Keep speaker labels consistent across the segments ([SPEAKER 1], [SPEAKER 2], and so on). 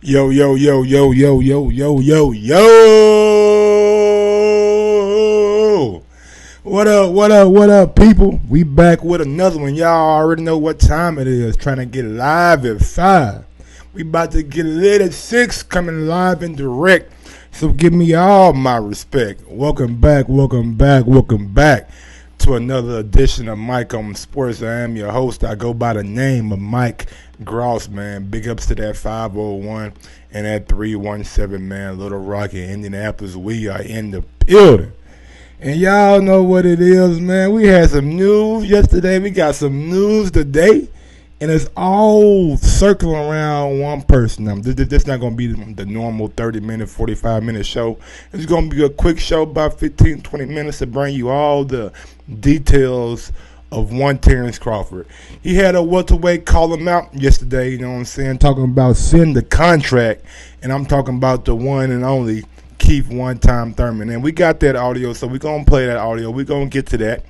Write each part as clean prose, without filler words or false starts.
[SPEAKER 1] Yo, yo, yo, yo, yo, yo, yo, yo, yo. What up, what up, what up, people? We back with another one. Y'all already know what time it is. Trying to get live at 5. We about to get lit at 6, coming live and direct. So give me all my respect. Welcome back, welcome back, welcome back to another edition of Mike on Sports. I am your host. I go by the name of Mike Gross, man. Big ups to that 501 and that 317, man. Little Rock in Indianapolis. We are in the building. And y'all know what it is, man. We had some news yesterday. We got some news today. And it's all circling around one person. This not going to be the normal 30-minute, 45-minute show. It's going to be a quick show, about 15, 20 minutes to bring you all the details of one Terence Crawford. He had a welterweight call him out yesterday, you know what I'm saying, talking about send the contract. And I'm talking about the one and only Keith one-time Thurman. And we got that audio, so we're going to play that audio. We're going to get to that.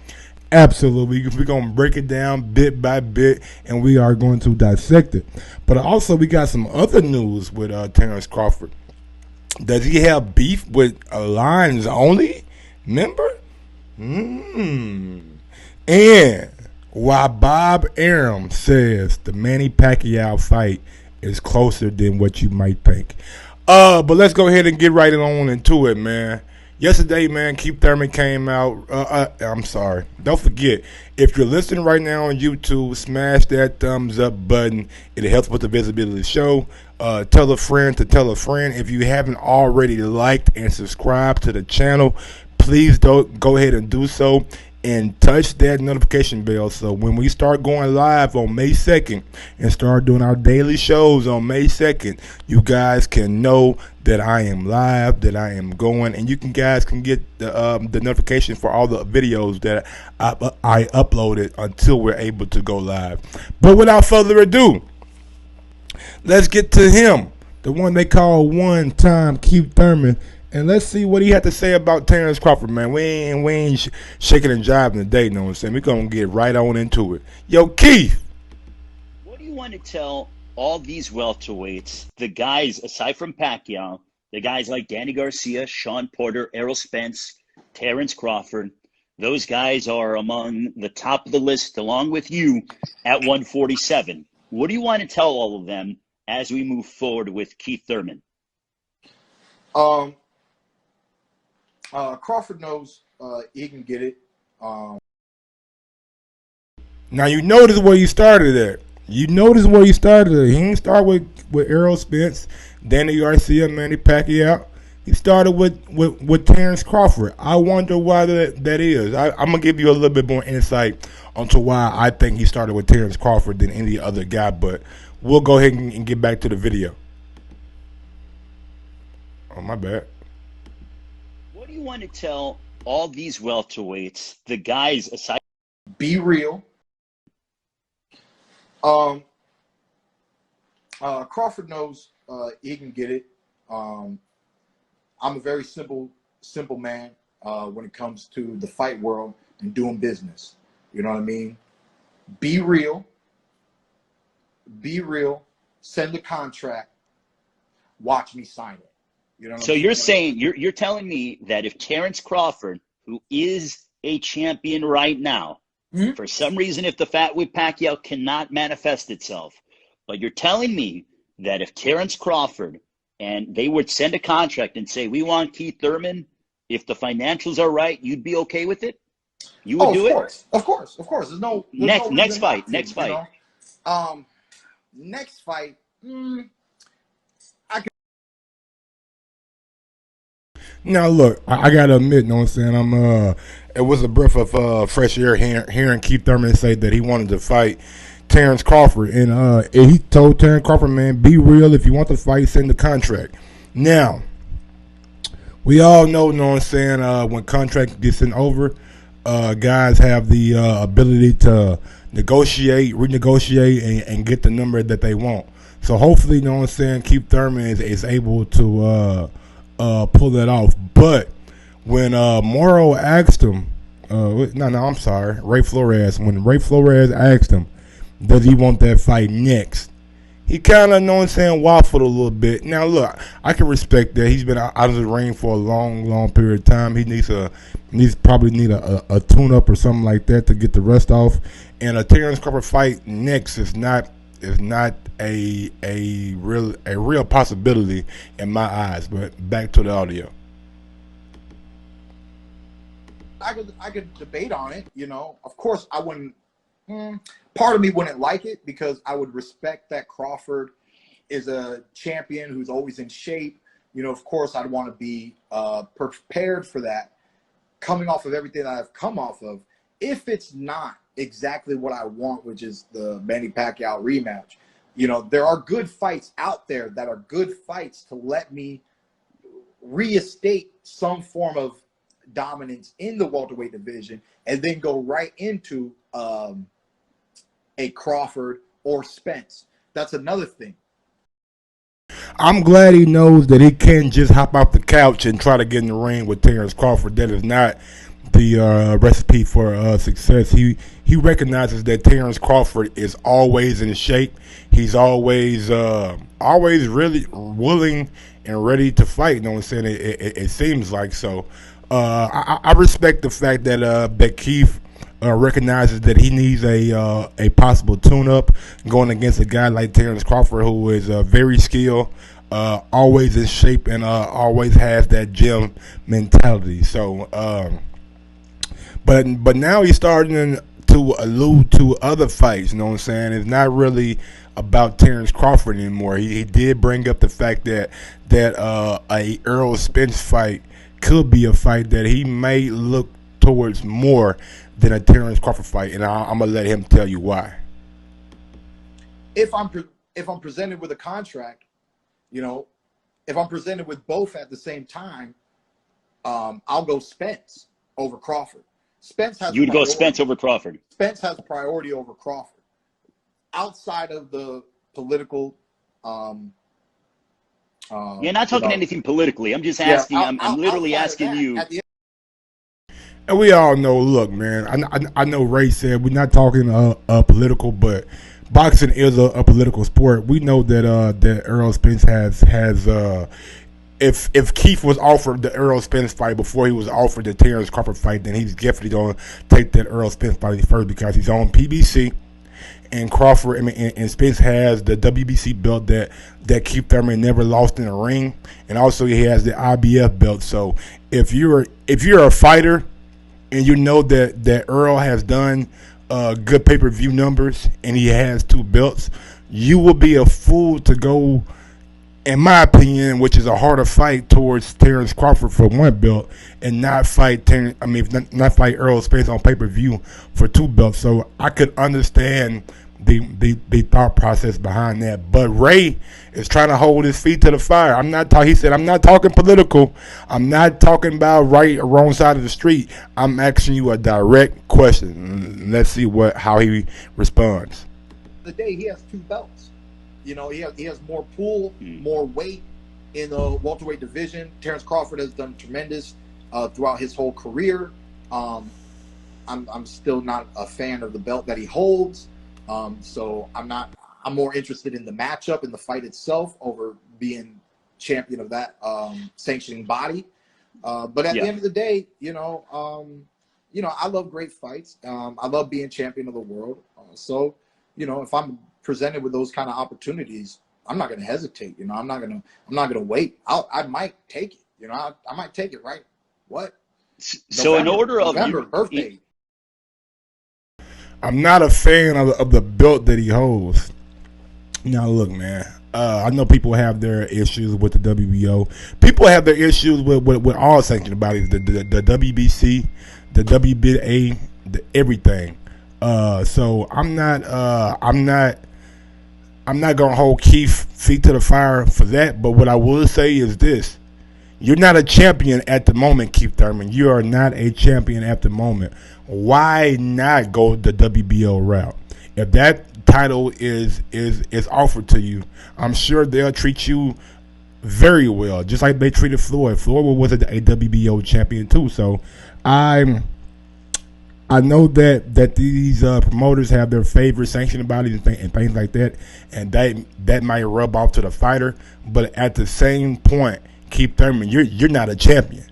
[SPEAKER 1] Absolutely. We're going to break it down bit by bit, and we are going to dissect it. But also, we got some other news with Terence Crawford. Does he have beef with a Lions only member? And why Bob Arum says the Manny Pacquiao fight is closer than what you might think. But let's go ahead and get right on into it, man. Yesterday, man, Keith Thurman came out. I'm sorry. Don't forget, if you're listening right now on YouTube, smash that thumbs up button. It helps with the visibility of the show. Tell a friend to tell a friend. If you haven't already liked and subscribed to the channel, please go ahead and do so. And touch that notification bell so when we start going live on May 2nd and start doing our daily shows on May 2nd, you guys can know that I am live, that I am going, and you guys can get the notification for all the videos that I uploaded until we're able to go live. But without further ado, let's get to him, the one they call one-time Keith Thurman. And let's see what he had to say about Terence Crawford, man. We ain't shaking and jiving today, you know what I'm saying? We're going to get right on into it. Yo, Keith.
[SPEAKER 2] What do you want to tell all these welterweights, the guys, aside from Pacquiao, the guys like Danny Garcia, Sean Porter, Errol Spence, Terence Crawford, those guys are among the top of the list along with you at 147. What do you want to tell all of them as we move forward with Keith Thurman?
[SPEAKER 3] Crawford knows he can get it.
[SPEAKER 1] Now, you notice where you started at. He didn't start with Errol Spence, Danny Garcia, Manny Pacquiao. He started with Terence Crawford. I wonder why that is. I'm going to give you a little bit more insight onto why I think he started with Terence Crawford than any other guy, but we'll go ahead and get back to the video. Oh, my bad.
[SPEAKER 2] What do you want to tell all these welterweights, the guys aside?
[SPEAKER 3] Be real. Crawford knows he can get it. I'm a very simple man when it comes to the fight world and doing business. You know what I mean? Be real. Send the contract. Watch me sign it. You know
[SPEAKER 2] so you're saying you're telling me that if Terence Crawford, who is a champion right now, for some reason, if the fight with Pacquiao cannot manifest itself, but you're telling me that if Terence Crawford and they would send a contract and say, we want Keith Thurman, if the financials are right, you'd be okay with it? You would do it?
[SPEAKER 3] Of course. There's no
[SPEAKER 2] next fight.
[SPEAKER 3] Next fight.
[SPEAKER 1] Now, look, I got to admit, you know what I'm saying, it was a breath of fresh air hearing Keith Thurman say that he wanted to fight Terence Crawford. And he told Terence Crawford, man, be real. If you want to fight, send the contract. Now, we all know, you know what I'm saying, when contract gets sent over, guys have the ability to renegotiate, and get the number that they want. So hopefully, you know what I'm saying, Keith Thurman is able to pull that off. But when Morrow asked him, Ray Flores, when Ray Flores asked him, does he want that fight next? he kind of, know what I'm saying, waffled a little bit. Now, look, I can respect that. He's been out of the ring for a long period of time. He needs probably need a tune-up or something like that to get the rust off. And a Terence Crawford fight next is not a real possibility in my eyes. But back to the audio.
[SPEAKER 3] I could debate on it, you know. Of course, I wouldn't. Part of me wouldn't like it because I would respect that Crawford is a champion who's always in shape. You know, of course, I'd want to be prepared for that. Coming off of everything that I've come off of, if it's not exactly what I want, which is the Manny Pacquiao rematch, you know, there are good fights out there that are good fights to let me reinstate some form of dominance in the welterweight division and then go right into a Crawford or Spence. That's another thing.
[SPEAKER 1] I'm glad he knows that he can't just hop off the couch and try to get in the ring with Terence Crawford. That is not the recipe for success. He recognizes that Terence Crawford is always in shape. He's always really willing and ready to fight. You know what I'm saying? It seems like so. I respect the fact that Keith recognizes that he needs a possible tune-up going against a guy like Terence Crawford, who is very skilled, always in shape, and always has that gym mentality. So, but now he's starting to allude to other fights. You know what I'm saying? It's not really about Terence Crawford anymore. He did bring up the fact that a Errol Spence fight could be a fight that he may look towards more than a Terence Crawford fight, and I'm gonna let him tell you why.
[SPEAKER 3] If I'm presented with a contract, you know, if I'm presented with both at the same time, I'll go Spence over Crawford. Spence has
[SPEAKER 2] You'd go Spence over Crawford.
[SPEAKER 3] Spence has priority over Crawford. Outside of the political,
[SPEAKER 2] you're not talking anything politically. I'm just asking. I'm literally asking you.
[SPEAKER 1] And we all know, look, man, I know Ray said we're not talking political, but boxing is a political sport. We know that Errol Spence has if Keith was offered the Errol Spence fight before he was offered the Terence Crawford fight, then he's definitely going to take that Errol Spence fight first because he's on PBC. And Crawford, and Spence has the WBC belt that Keith Thurman never lost in a ring, and also he has the IBF belt. So if you're a fighter, and you know that Earl has done good pay-per-view numbers, and he has 2 belts, you will be a fool to go, in my opinion, which is a harder fight towards Terence Crawford for 1 belt, and not fight not fight Errol Spence on pay-per-view for 2 belts. So I could understand the thought process behind that. But Ray is trying to hold his feet to the fire. He said, I'm not talking political. I'm not talking about right or wrong side of the street. I'm asking you a direct question. Let's see how he responds.
[SPEAKER 3] The day he has 2 belts. You know, he has more pull, more weight in the welterweight division. Terence Crawford has done tremendous throughout his whole career. I'm still not a fan of the belt that he holds. So I'm more interested in the matchup and the fight itself over being champion of that sanctioning body. But at the end of the day, you know, I love great fights. I love being champion of the world. So, you know, if I'm presented with those kind of opportunities, I'm not going to hesitate. You know, I'm not going to wait. I might take it. You know, I might take it. Right? What?
[SPEAKER 2] So in order of
[SPEAKER 3] November birthday.
[SPEAKER 1] I'm not a fan of the belt that he holds. Now, look, man. I know people have their issues with the WBO. People have their issues with all sanctioned bodies, the WBC, the WBA, everything. So I'm not gonna hold Keith feet to the fire for that. But what I will say is this: you're not a champion at the moment, Keith Thurman. You are not a champion at the moment. Why not go the WBO route? If that title is offered to you, I'm sure they'll treat you very well, just like they treated Floyd. Floyd was a WBO champion too. So I'm I know that these promoters have their favorite sanctioning bodies and things like that, and that might rub off to the fighter. But at the same point, Keith Thurman, you're not a champion.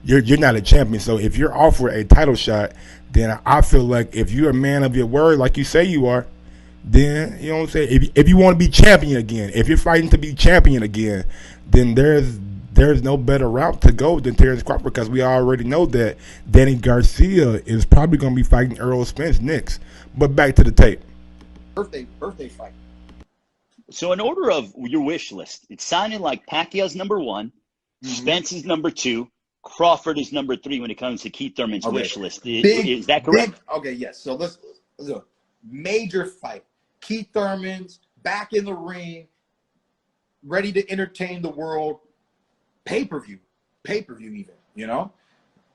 [SPEAKER 1] You're not a champion. So if you're offered a title shot, then I feel like if you're a man of your word, like you say you are, then you know what I'm saying. If you want to be champion again, if you're fighting to be champion again, then there's no better route to go than Terence Crawford, because we already know that Danny Garcia is probably going to be fighting Errol Spence next. But back to the tape.
[SPEAKER 3] Birthday fight.
[SPEAKER 2] So in order of your wish list, it sounded like Pacquiao's number 1, Spence is number 2, Crawford is number 3 when it comes to Keith Thurman's wish list. Is that correct?
[SPEAKER 3] Okay, yes. So let's look. Major fight. Keith Thurman's back in the ring, ready to entertain the world. Pay-per-view even, you know?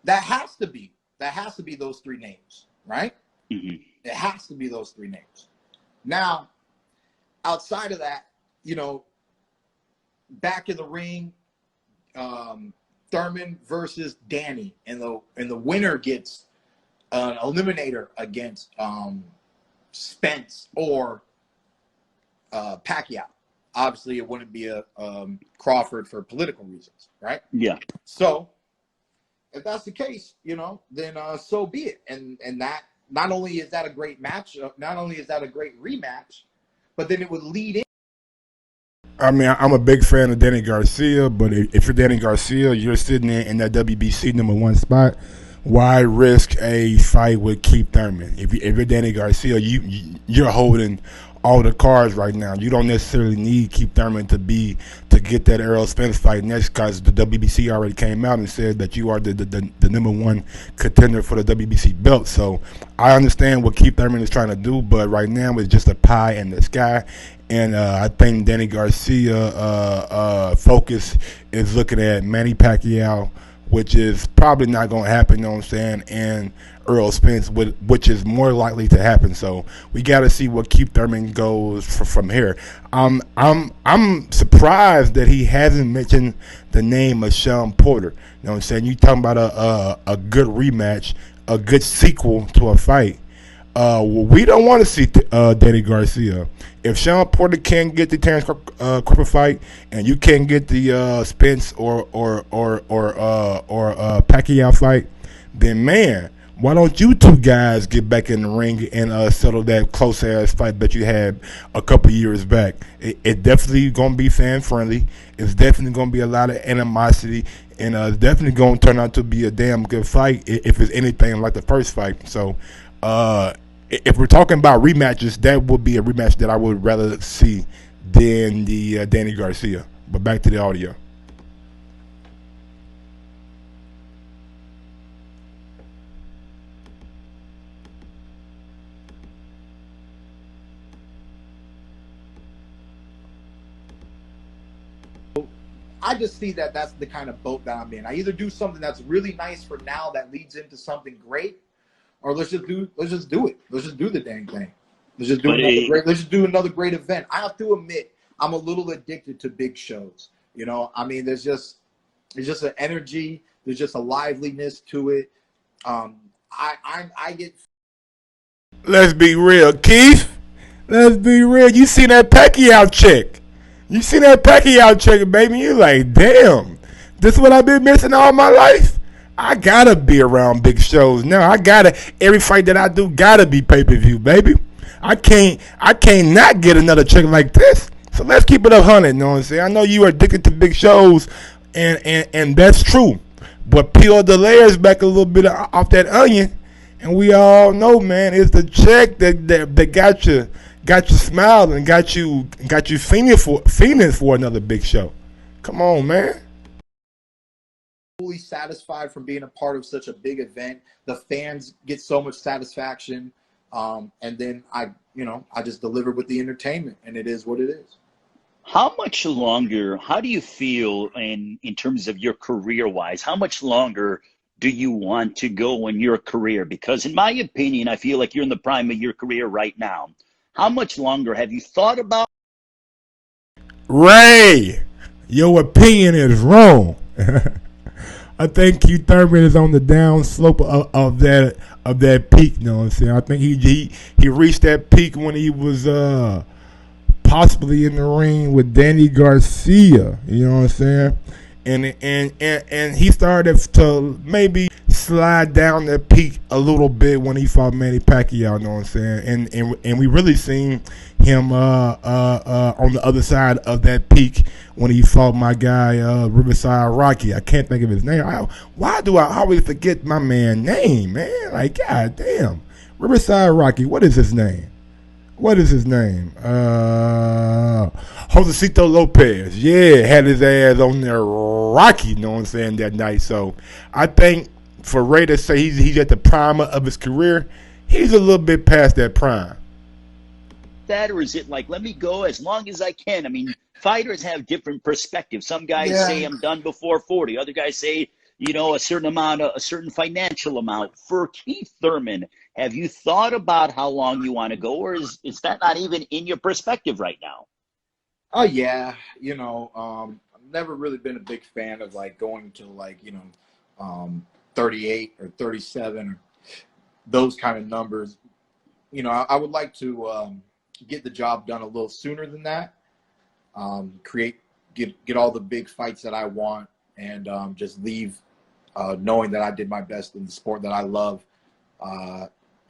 [SPEAKER 3] That has to be those 3 names, right?
[SPEAKER 2] Mm-hmm.
[SPEAKER 3] It has to be those 3 names. Now, outside of that, you know, back in the ring, Thurman versus Danny, and the winner gets an eliminator against Spence or Pacquiao. Obviously, it wouldn't be a Crawford for political reasons, right?
[SPEAKER 2] Yeah.
[SPEAKER 3] So, if that's the case, you know, then so be it. And that not only is that a great match, not only is that a great rematch, but then it would lead in.
[SPEAKER 1] I mean, I'm a big fan of Danny Garcia, but if you're Danny Garcia, you're sitting in that WBC number 1 spot. Why risk a fight with Keith Thurman? If you're Danny Garcia, you're holding all the cards right now. You don't necessarily need Keith Thurman to get that Errol Spence fight next, because the WBC already came out and said that you are the number 1 contender for the WBC belt. So I understand what Keith Thurman is trying to do, but right now it's just a pie in the sky. And I think Danny Garcia focus is looking at Manny Pacquiao, which is probably not going to happen, you know what I'm saying, and Errol Spence, which is more likely to happen. So we got to see what Keith Thurman goes from here. I'm surprised that he hasn't mentioned the name of Sean Porter. You know what I'm saying? You talking about a good rematch, a good sequel to a fight. We don't want to see Danny Garcia. If Sean Porter can't get the Terence Crawford fight, and you can't get the Spence or Pacquiao fight, then man, why don't you 2 guys get back in the ring and settle that close ass fight that you had a couple years back? It definitely gonna be fan friendly. It's definitely gonna be a lot of animosity, and it's definitely gonna turn out to be a damn good fight if it's anything like the first fight. So. If we're talking about rematches, that would be a rematch that I would rather see than the Danny Garcia. But back to the audio.
[SPEAKER 3] I just see that that's the kind of boat that I'm in. I either do something that's really nice for now that leads into something great, or let's just do it. Let's just do the dang thing. Let's just do another great event. I have to admit, I'm a little addicted to big shows. You know, I mean, there's just an energy, there's just a liveliness to it. I get.
[SPEAKER 1] Let's be real, Keith. Let's be real. You see that Pacquiao chick? You see that Pacquiao chick, baby? You like, damn. This is what I've been missing all my life. I gotta be around big shows now. Every fight that I do gotta be pay-per-view, baby. I can't not get another chick like this. So let's keep it 100, you know what I'm saying? I know you are addicted to big shows, and that's true. But peel the layers back a little bit off that onion, and we all know, man, it's the chick that got you smiling, got you fiending for another big show. Come on, man.
[SPEAKER 3] Fully satisfied from being a part of such a big event. The fans get so much satisfaction, and then I just deliver with the entertainment, and it is what it is.
[SPEAKER 2] How much longer? How do you feel in terms of your career-wise? How much longer do you want to go in your career? Because in my opinion, I feel like you're in the prime of your career right now. How much longer have you thought about?
[SPEAKER 1] Ray, your opinion is wrong. I think Keith Thurman is on the down slope of that peak. You know what I'm saying? I think he reached that peak when he was possibly in the ring with Danny Garcia. You know what I'm saying? And he started to maybe slide down that peak a little bit when he fought Manny Pacquiao. You know what I'm saying? And we really seen him on the other side of that peak when he fought my guy Riverside Rocky. I can't think of his name. Why do I always forget my man's name, man? Like, god damn, Riverside Rocky. What is his name? Josecito Lopez. Yeah, had his ass on there Rocky, you know what I'm saying, that night. So I think for Ray to say he's at the prime of his career, he's a little bit past that prime.
[SPEAKER 2] That, or is it like, let me go as long as I can? I mean, fighters have different perspectives. Some guys say I'm done before 40. Other guys say, a certain financial amount. For Keith Thurman, have you thought about how long you want to go, or is that not even in your perspective right now?
[SPEAKER 3] Oh yeah, I've never really been a big fan of like going to 38 or 37 or those kind of numbers. I would like to get the job done a little sooner than that. Get all the big fights that I want, and just leave knowing that I did my best in the sport that I love.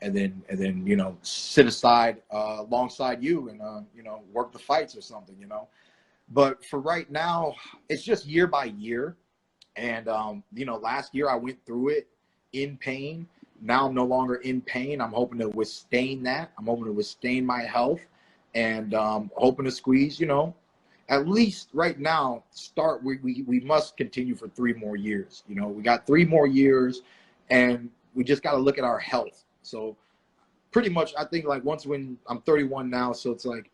[SPEAKER 3] And then sit aside alongside you and work the fights or something, But for right now, it's just year by year. And last year I went through it in pain. Now I'm no longer in pain. I'm hoping to withstand that. I'm hoping to withstand my health, and hoping to squeeze, at least right now, we must continue for 3 more years. We got 3 more years, and we just got to look at our health. So pretty much, I think when I'm 31 now, so it's like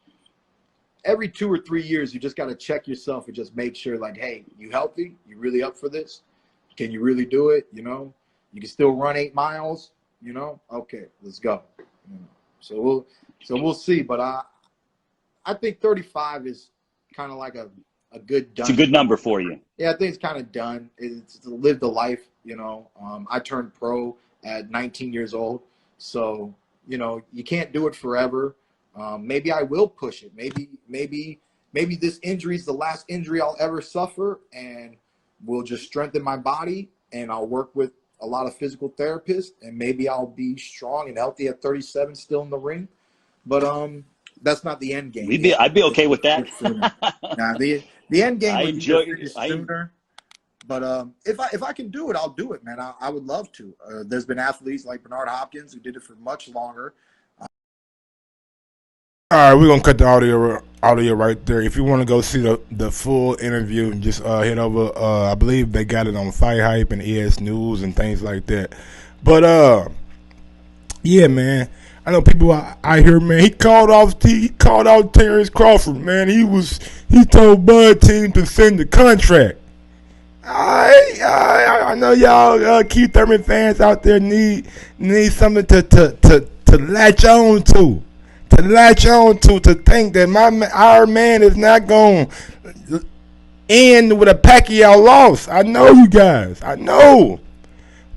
[SPEAKER 3] every 2 or 3 years, you just got to check yourself and just make sure, hey, you healthy? You really up for this? Can you really do it? You can still run 8 miles, Okay, let's go. So we'll see. But I think 35 is kind of like a good done.
[SPEAKER 2] It's a good number for you.
[SPEAKER 3] Yeah, I think it's kind of done. It's to live the life, I turned pro at 19 years old. So, you can't do it forever. Maybe I will push it. Maybe this injury is the last injury I'll ever suffer, and will just strengthen my body, and I'll work with a lot of physical therapists, and maybe I'll be strong and healthy at 37 still in the ring. But that's not the end game.
[SPEAKER 2] I'd be okay with that.
[SPEAKER 3] Now, the end game would be to finish sooner. But if I can do it, I'll do it, man. I would love to. There's been athletes like Bernard Hopkins who did it for much longer.
[SPEAKER 1] All right, we're gonna cut the audio right there. If you want to go see the full interview, just head over. I believe they got it on Fight Hype and ES News and things like that. But yeah, man. I know people I hear, man. He called out Terence Crawford, man. He told Bud team to send the contract. I know y'all Keith Thurman fans out there need something to latch on to. To think that our man is not going to end with a Pacquiao loss. I know you guys. I know.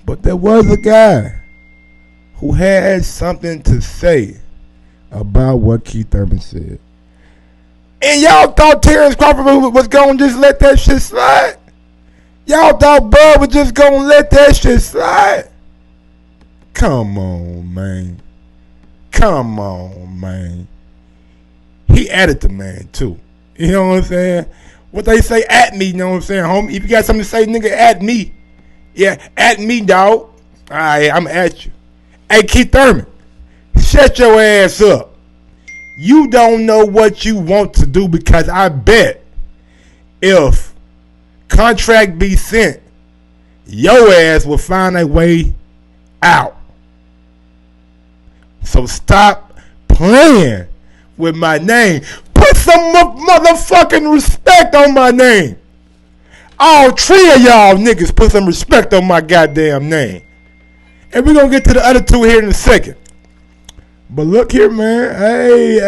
[SPEAKER 1] But there was a guy who had something to say about what Keith Thurman said. And y'all thought Terence Crawford was going to just let that shit slide? Y'all thought Bud was just going to let that shit slide? Come on, man. He added the man, too. You know what I'm saying? What they say, at me, you know what I'm saying, homie? If you got something to say, nigga, at me. Yeah, at me, dog. All right, I'm at you. Hey, Keith Thurman, shut your ass up. You don't know what you want to do, because I bet if contract be sent, your ass will find a way out. So stop playing with my name. Put some motherfucking respect on my name. All 3 of y'all niggas put some respect on my goddamn name. And we're going to get to the other 2 here in a second. But look here, man. Hey.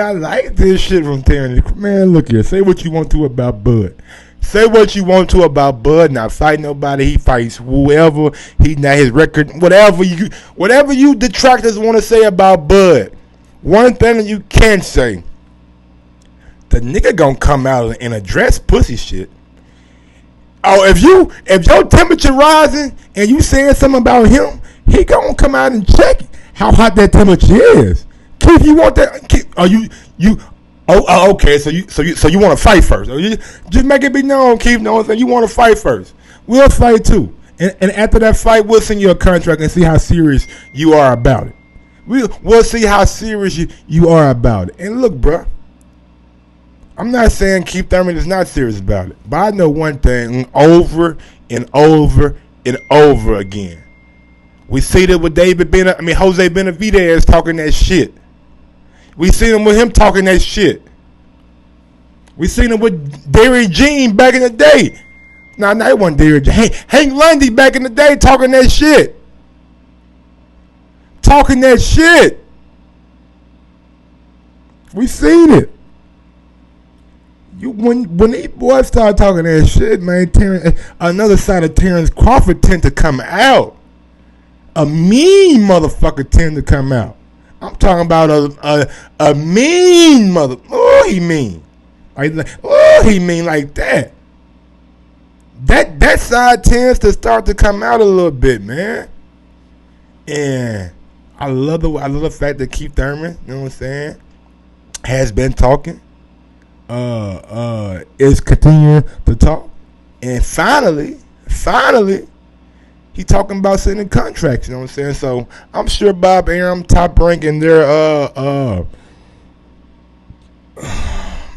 [SPEAKER 1] I like this shit from Terence. Man, look here. Say what you want to about Bud. Say what you want to about Bud. Not fight nobody. He fights whoever. He not his record. Whatever you detractors want to say about Bud. One thing that you can say. The nigga gonna come out and address pussy shit. Oh, if your temperature rising and you saying something about him, he gonna come out and check how hot that temperature is. Keith, you want that? Keith, are you? Okay. So you want to fight first? Just make it be known, Keith. No, you want to fight first. We'll fight too, and after that fight, we'll send you a contract and see how serious you are about it. We'll see how serious you are about it. And look, bro. I'm not saying Keith Thurman is not serious about it, but I know one thing over and over and over again. We see that with Jose Benavidez talking that shit. We seen him with him talking that shit. We seen him with Derry Jean back in the day. Nah, it wasn't Derry Jean. Hank Lundy back in the day talking that shit. Talking that shit. We seen it. When these boys start talking that shit, man, another side of Terence Crawford tend to come out. A mean motherfucker tend to come out. I'm talking about a mean mother. Oh, he mean. He mean like that. That side tends to start to come out a little bit, man. And I love the fact that Keith Thurman, you know what I'm saying, has been talking. Is continuing to talk, and finally, he talking about sending contracts. You know what I'm saying? So I'm sure Bob Arum, Top Rank in their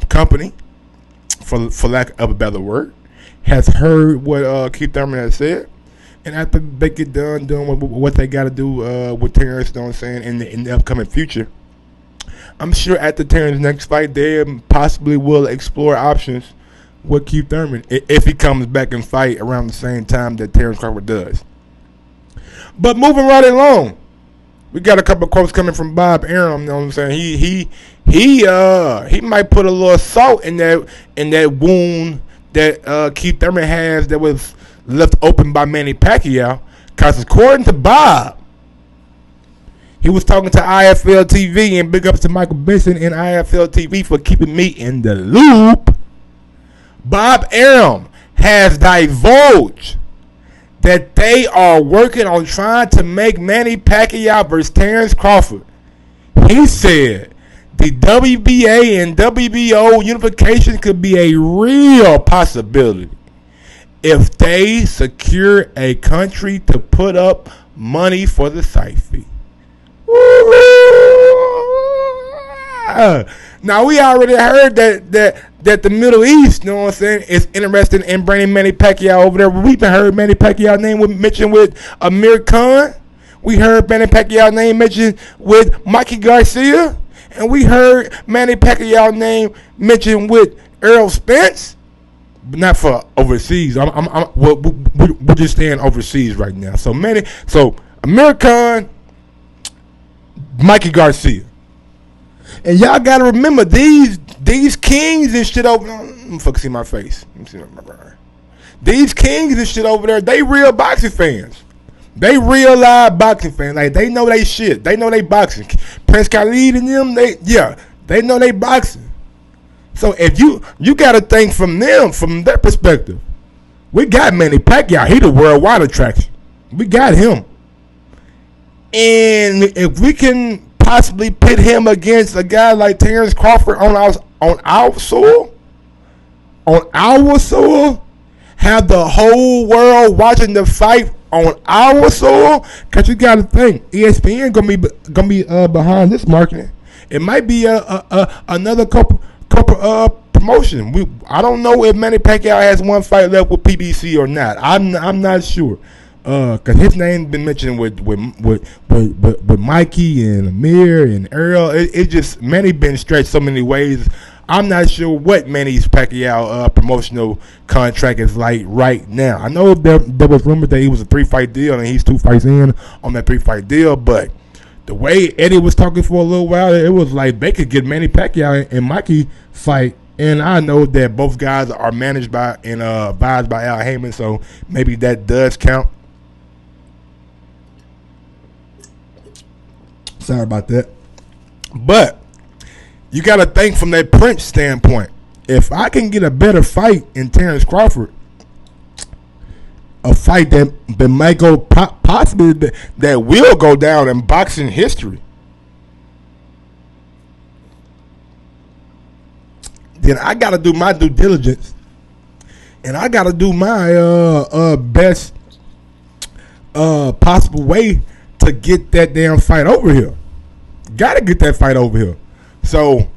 [SPEAKER 1] company, for lack of a better word, has heard what Keith Thurman has said, and after they get done doing what they got to do with Terence, you know what I'm saying, in the upcoming future. I'm sure at the Terence next fight, they possibly will explore options with Keith Thurman if he comes back and fight around the same time that Terence Crawford does. But moving right along, we got a couple of quotes coming from Bob Arum. You know what I'm saying? He might put a little salt in that wound that Keith Thurman has that was left open by Manny Pacquiao. Because according to Bob, he was talking to IFL TV, and big ups to Michael Benson and IFL TV for keeping me in the loop. Bob Arum has divulged that they are working on trying to make Manny Pacquiao versus Terence Crawford. He said the WBA and WBO unification could be a real possibility if they secure a country to put up money for the site fee. Now we already heard that the Middle East, you know what I'm saying, is interested in bringing Manny Pacquiao over there. We've been heard Manny Pacquiao name mentioned with Amir Khan. We heard Manny Pacquiao name mentioned with Mikey Garcia, and we heard Manny Pacquiao name mentioned with Errol Spence, but not for overseas. We're just staying overseas right now. So Amir Khan, Mikey Garcia. And y'all gotta remember these kings and shit over there. Let me fucking see my face. These kings and shit over there, they real boxing fans. They real live boxing fans. Like they know they shit. They know they boxing. Prince Khalid and them, they know they boxing. So if you gotta think from their perspective. We got Manny Pacquiao. He the worldwide attraction. We got him. And if we can possibly pit him against a guy like Terence Crawford on our soil, have the whole world watching the fight on our soil, because you got to think ESPN gonna be behind this marketing. It might be another couple promotion. I don't know if Manny Pacquiao has one fight left with PBC or not. I'm not sure. Cause his name been mentioned with Mikey and Amir and Earl. It just Manny been stretched so many ways. I'm not sure what Manny's Pacquiao promotional contract is like right now. I know there was rumors that he was a 3-fight deal and he's 2 fights in on that 3-fight deal, but the way Eddie was talking for a little while, it was like they could get Manny Pacquiao and Mikey fight. And I know that both guys are managed by and advised by Al Heyman, so maybe that does count. Sorry about that. But you got to think from that Prince standpoint. If I can get a better fight in Terence Crawford, a fight that might go possibly that will go down in boxing history, then I got to do my due diligence, and I got to do my best possible way to get that damn fight over here. Got to get that fight over here. So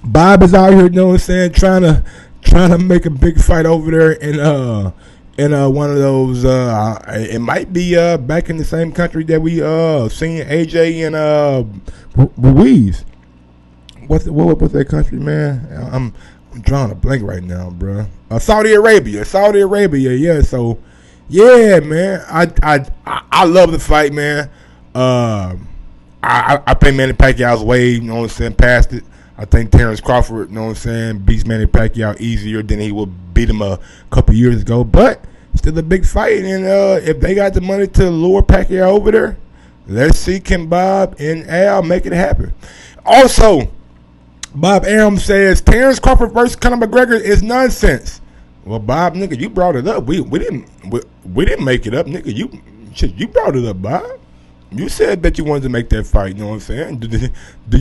[SPEAKER 1] Bob is out here, you know what I'm saying, trying to make a big fight over there in one of those. It might be back in the same country that we seen AJ and Ruiz. What's that country, man? I'm drawing a blank right now, bro. Saudi Arabia, yeah. So yeah, man, I love the fight, man. I think Manny Pacquiao's way, you know what I'm saying, past it. I think Terence Crawford, you know what I'm saying, beats Manny Pacquiao easier than he would beat him a couple years ago. But still a big fight, and if they got the money to lure Pacquiao over there, let's see can Bob and Al make it happen. Also, Bob Arum says Terence Crawford versus Conor McGregor is nonsense. Well, Bob, nigga, you brought it up. We didn't make it up, nigga. You brought it up, Bob. You said that you wanted to make that fight, you know what I'm saying? Did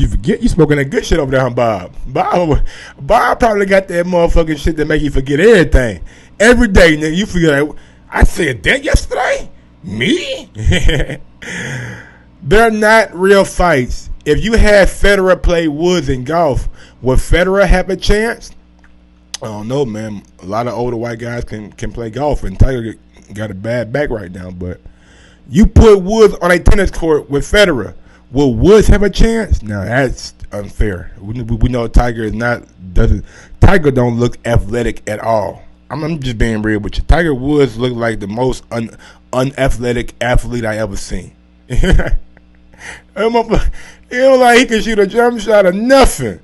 [SPEAKER 1] you forget? You smoking that good shit over there, huh, Bob? Bob probably got that motherfucking shit that make you forget everything. Every day, nigga, you forget. I said that yesterday? Me? They're not real fights. If you had Federer play Woods in golf, would Federer have a chance? I don't know, man. A lot of older white guys can play golf, and Tiger got a bad back right now, but you put Woods on a tennis court with Federer. Will Woods have a chance? No, that's unfair. We know Tiger Tiger don't look athletic at all. I'm just being real with you. Tiger Woods look like the most unathletic athlete I ever seen. He don't like he can shoot a jump shot or nothing.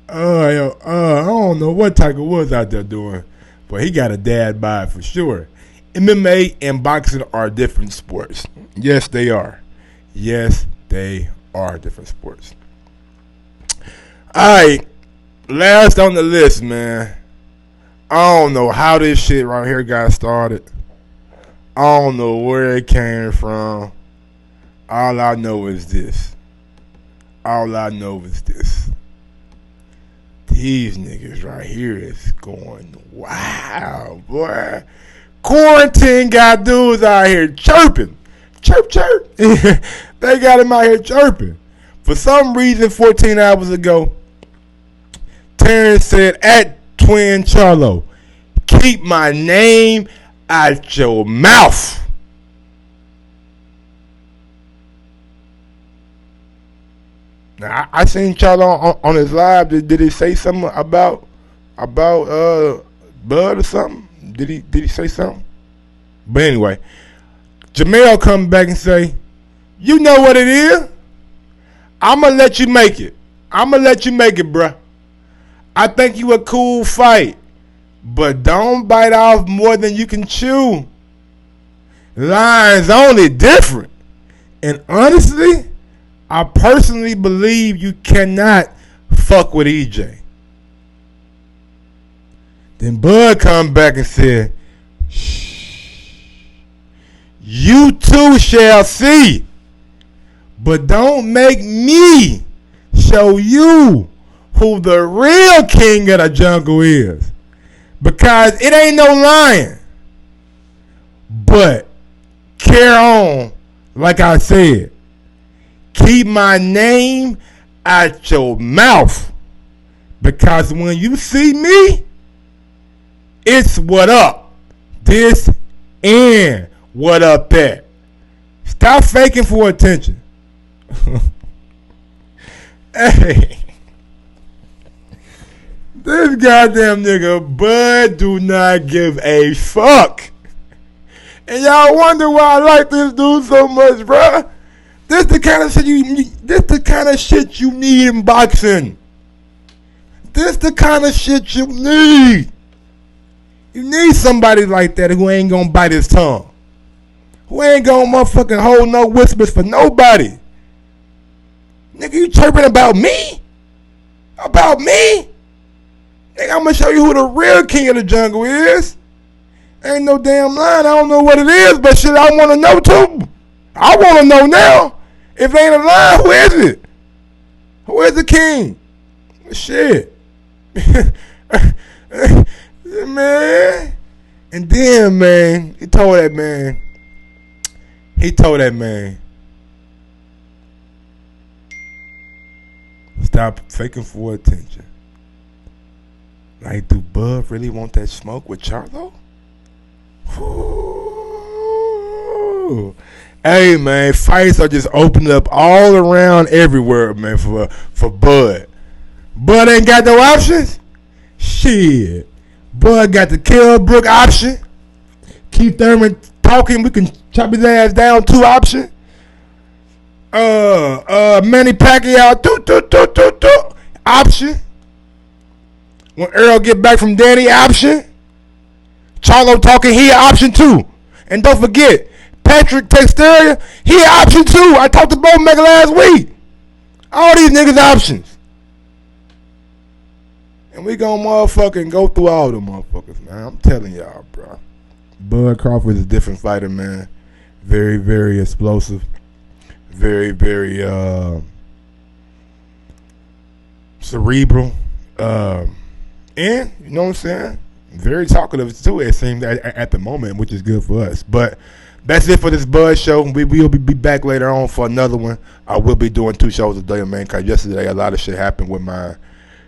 [SPEAKER 1] I don't know what Tiger Woods out there doing, but he got a dad bod for sure. MMA and boxing are different sports. Yes, they are. Yes, they are different sports. All right, last on the list, man. I don't know how this shit right here got started. I don't know where it came from. All I know is this. These niggas right here is going wow, boy. Quarantine got dudes out here chirping. Chirp, chirp. They got him out here chirping. For some reason, 14 hours ago, Terence said at Twin Charlo, keep my name out your mouth. Now, I seen Charlo on his live. Did he say something about Bud or something? Did he say something? But anyway, Jermell come back and say, you know what it is? I'm going to let you make it. Bruh. I think you a cool fight. But don't bite off more than you can chew. Lions only different. And honestly, I personally believe you cannot fuck with EJ. Then Bud come back and said, shh, you too shall see. But don't make me show you who the real king of the jungle is. Because it ain't no lion. But carry on, like I said. Keep my name out your mouth. Because when you see me, it's what up. This and what up that. Stop faking for attention. Hey. This goddamn nigga, Bud, do not give a fuck. And y'all wonder why I like this dude so much, bruh. This the kind of shit this the kind of shit you need in boxing. This the kind of shit you need. You need somebody like that who ain't gonna bite his tongue. Who ain't gonna motherfucking hold no whispers for nobody. Nigga, you chirping about me? About me? Nigga, I'm gonna show you who the real king of the jungle is. Ain't no damn line. I don't know what it is, but shit, I wanna know too. I wanna know now. If ain't a line, who is it? Who is the king? Shit. Man. And then, man, he told that man, stop faking for attention. Like, do Bud really want that smoke with Charlo? Ooh. Hey, man, fights are just opening up all around everywhere, man, for Bud. Bud ain't got no options? Shit. Bud got the Kell Brook option. Keith Thurman talking, we can chop his ass down 2 option. Manny Pacquiao option. When Earl get back from Danny option. Charlo talking, he option 2. And don't forget, Patrick Texteria, he option 2. I talked to Bowmaker last week. All these niggas options. And we gonna motherfucking go through all them motherfuckers, man. I'm telling y'all, bro. Bud Crawford is a different fighter, man. Very, very explosive. Very, very cerebral. And, you know what I'm saying? Very talkative, too, it seems, at the moment, which is good for us. But that's it for this Bud show. We will be back later on for another one. I will be doing 2 shows a day, man, because yesterday a lot of shit happened with my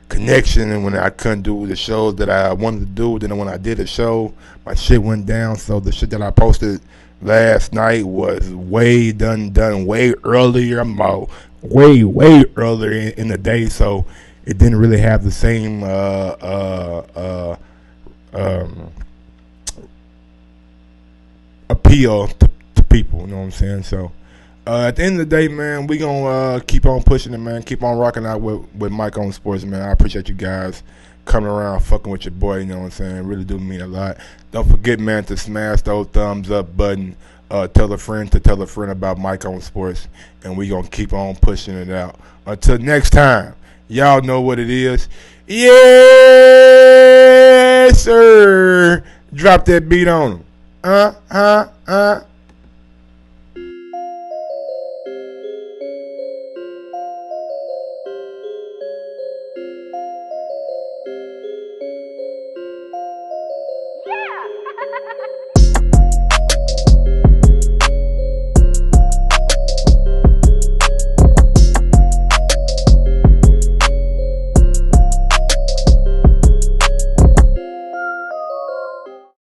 [SPEAKER 1] connection, and when I couldn't do the shows that I wanted to do, then when I did a show, my shit went down. So the shit that I posted last night was way done way earlier. I'm about way earlier in the day, so it didn't really have the same appeal to people. You know what I'm saying? So at the end of the day, man, we gonna keep on pushing it, man. Keep on rocking out with Mike on Sports, man. I appreciate you guys coming around, fucking with your boy. You know what I'm saying? It really do mean a lot. Don't forget, man, to smash those thumbs up button. Tell a friend about Mike on Sports, and we gonna keep on pushing it out. Until next time, y'all know what it is. Yes, sir. Drop that beat on them.